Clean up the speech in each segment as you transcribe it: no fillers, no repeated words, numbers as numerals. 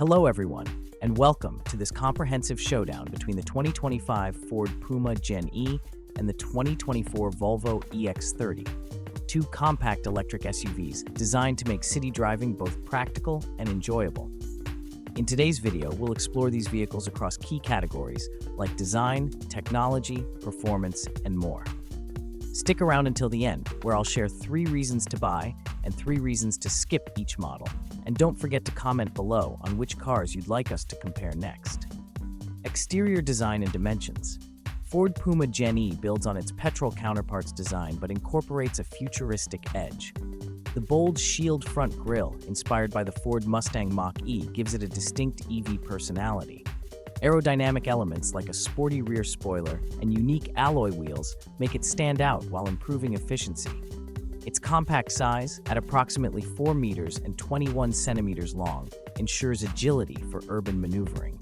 Hello everyone, and welcome to this comprehensive showdown between the 2025 Ford Puma Gen-E and the 2024 Volvo EX30, two compact electric SUVs designed to make city driving both practical and enjoyable. In today's video, we'll explore these vehicles across key categories like design, technology, performance, and more. Stick around until the end, where I'll share 3 reasons to buy and 3 reasons to skip each model. And don't forget to comment below on which cars you'd like us to compare next. Exterior design and dimensions. Ford Puma Gen-E builds on its petrol counterpart's design but incorporates a futuristic edge. The bold shield front grille, inspired by the Ford Mustang Mach-E, gives it a distinct EV personality. Aerodynamic elements like a sporty rear spoiler and unique alloy wheels make it stand out while improving efficiency. Its compact size, at approximately 4 meters and 21 centimeters long, ensures agility for urban maneuvering.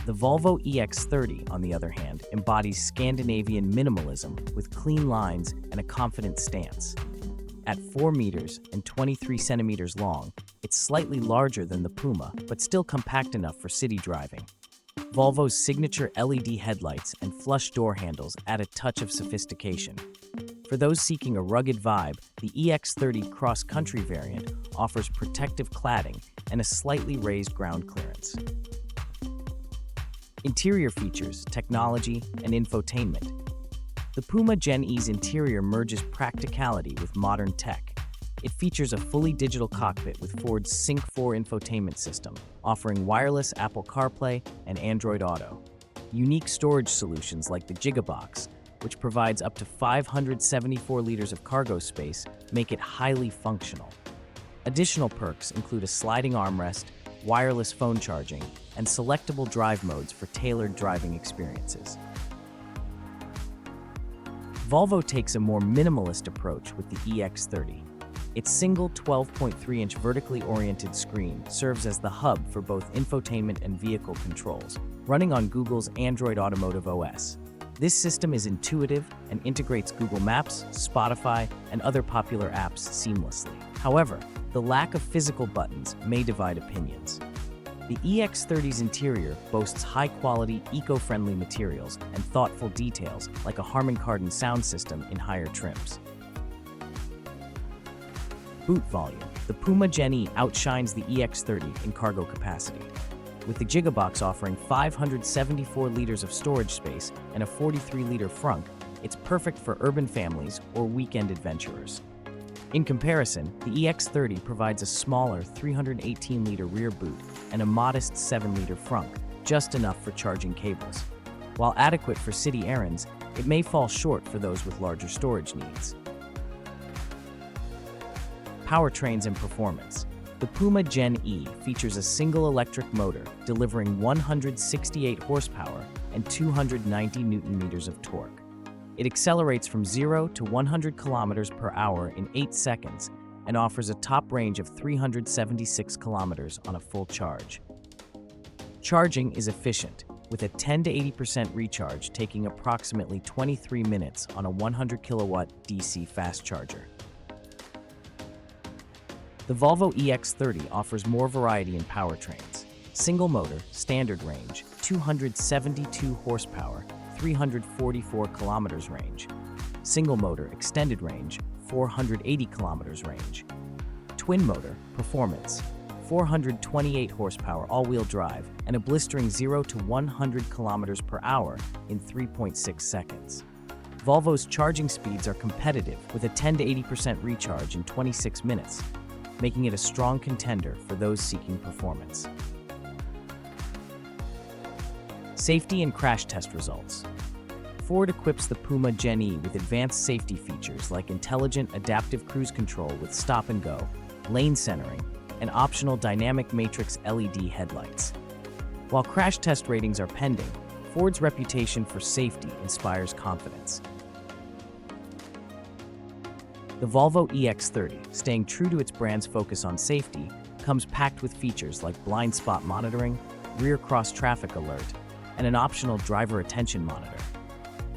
The Volvo EX30, on the other hand, embodies Scandinavian minimalism with clean lines and a confident stance. At 4 meters and 23 centimeters long, it's slightly larger than the Puma, but still compact enough for city driving. Volvo's signature LED headlights and flush door handles add a touch of sophistication. For those seeking a rugged vibe, the EX30 cross-country variant offers protective cladding and a slightly raised ground clearance. Interior features, technology, and infotainment. The Puma Gen-E's interior merges practicality with modern tech. It features a fully digital cockpit with Ford's Sync 4 infotainment system, offering wireless Apple CarPlay and Android Auto. Unique storage solutions like the Gigabox, which provides up to 574 liters of cargo space, make it highly functional. Additional perks include a sliding armrest, wireless phone charging, and selectable drive modes for tailored driving experiences. Volvo takes a more minimalist approach with the EX30. Its single 12.3-inch vertically oriented screen serves as the hub for both infotainment and vehicle controls, running on Google's Android Automotive OS. This system is intuitive and integrates Google Maps, Spotify, and other popular apps seamlessly. However, the lack of physical buttons may divide opinions. The EX30's interior boasts high-quality, eco-friendly materials and thoughtful details like a Harman Kardon sound system in higher trims. Boot volume. The Puma Gen-E outshines the EX30 in cargo capacity. With the Gigabox offering 574 liters of storage space and a 43-liter frunk, it's perfect for urban families or weekend adventurers. In comparison, the EX30 provides a smaller 318-liter rear boot and a modest 7-liter frunk, just enough for charging cables. While adequate for city errands, it may fall short for those with larger storage needs. Powertrains and performance. The Puma Gen-E features a single electric motor delivering 168 horsepower and 290 newton-meters of torque. It accelerates from 0 to 100 kilometers per hour in 8 seconds and offers a top range of 376 kilometers on a full charge. Charging is efficient, with a 10 to 80% recharge taking approximately 23 minutes on a 100 kilowatt DC fast charger. The Volvo EX30 offers more variety in powertrains. Single motor, standard range, 272 horsepower, 344 kilometers range. Single motor, extended range, 480 kilometers range. Twin motor, performance, 428 horsepower all-wheel drive, and a blistering 0 to 100 kilometers per hour in 3.6 seconds. Volvo's charging speeds are competitive with a 10 to 80% recharge in 26 minutes, making it a strong contender for those seeking performance. Safety and crash test results. Ford equips the Puma Gen-E with advanced safety features like intelligent adaptive cruise control with stop and go, lane centering, and optional dynamic matrix LED headlights. While crash test ratings are pending, Ford's reputation for safety inspires confidence. The Volvo EX30, staying true to its brand's focus on safety, comes packed with features like blind spot monitoring, rear cross-traffic alert, and an optional driver attention monitor.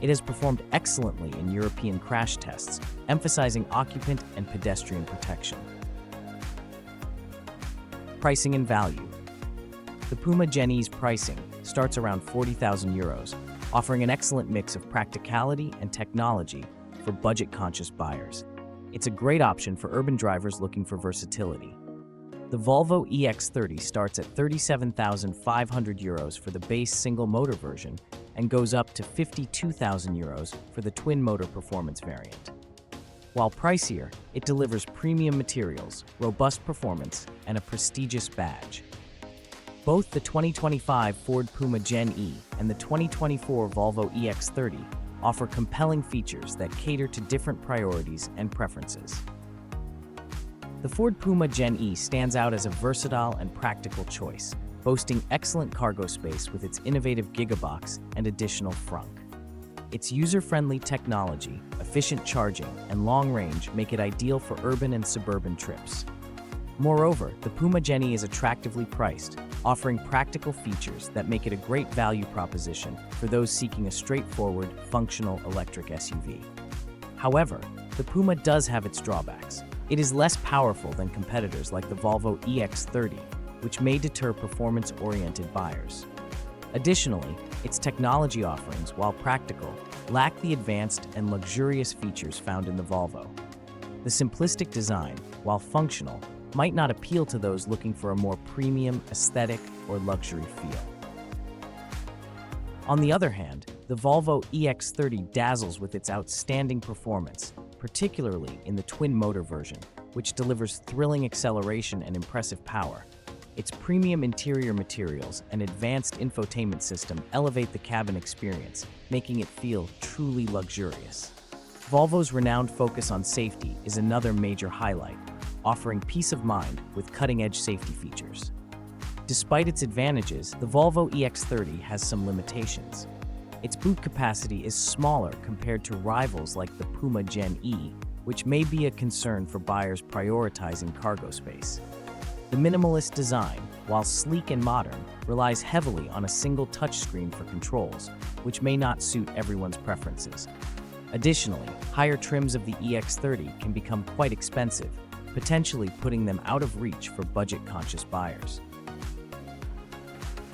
It has performed excellently in European crash tests, emphasizing occupant and pedestrian protection. Pricing and value. The Puma Gen-E's pricing starts around €40,000, offering an excellent mix of practicality and technology for budget-conscious buyers. It's a great option for urban drivers looking for versatility. The Volvo EX30 starts at €37,500 for the base single-motor version and goes up to €52,000 for the twin-motor performance variant. While pricier, it delivers premium materials, robust performance, and a prestigious badge. Both the 2025 Ford Puma Gen-E and the 2024 Volvo EX30 offer compelling features that cater to different priorities and preferences. The Ford Puma Gen-E stands out as a versatile and practical choice, boasting excellent cargo space with its innovative Gigabox and additional frunk. Its user-friendly technology, efficient charging, and long range make it ideal for urban and suburban trips. Moreover, the Puma Gen-E is attractively priced, offering practical features that make it a great value proposition for those seeking a straightforward, functional electric SUV. However, the Puma does have its drawbacks. It is less powerful than competitors like the Volvo EX30, which may deter performance-oriented buyers. Additionally, its technology offerings, while practical, lack the advanced and luxurious features found in the Volvo. The simplistic design, while functional, might not appeal to those looking for a more premium, aesthetic, or luxury feel. On the other hand, the Volvo EX30 dazzles with its outstanding performance, particularly in the twin-motor version, which delivers thrilling acceleration and impressive power. Its premium interior materials and advanced infotainment system elevate the cabin experience, making it feel truly luxurious. Volvo's renowned focus on safety is another major highlight, offering peace of mind with cutting-edge safety features. Despite its advantages, the Volvo EX30 has some limitations. Its boot capacity is smaller compared to rivals like the Puma Gen-E, which may be a concern for buyers prioritizing cargo space. The minimalist design, while sleek and modern, relies heavily on a single touchscreen for controls, which may not suit everyone's preferences. Additionally, higher trims of the EX30 can become quite expensive, potentially putting them out of reach for budget-conscious buyers.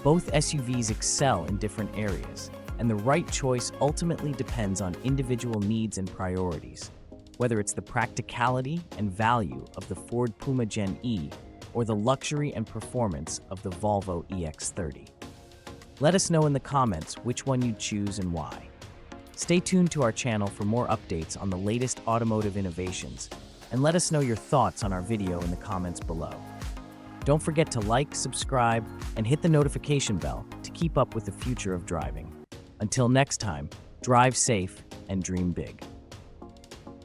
Both SUVs excel in different areas, and the right choice ultimately depends on individual needs and priorities, whether it's the practicality and value of the Ford Puma Gen-E or the luxury and performance of the Volvo EX30. Let us know in the comments which one you'd choose and why. Stay tuned to our channel for more updates on the latest automotive innovations, and let us know your thoughts on our video in the comments below. Don't forget to like, subscribe, and hit the notification bell to keep up with the future of driving. Until next time, drive safe and dream big.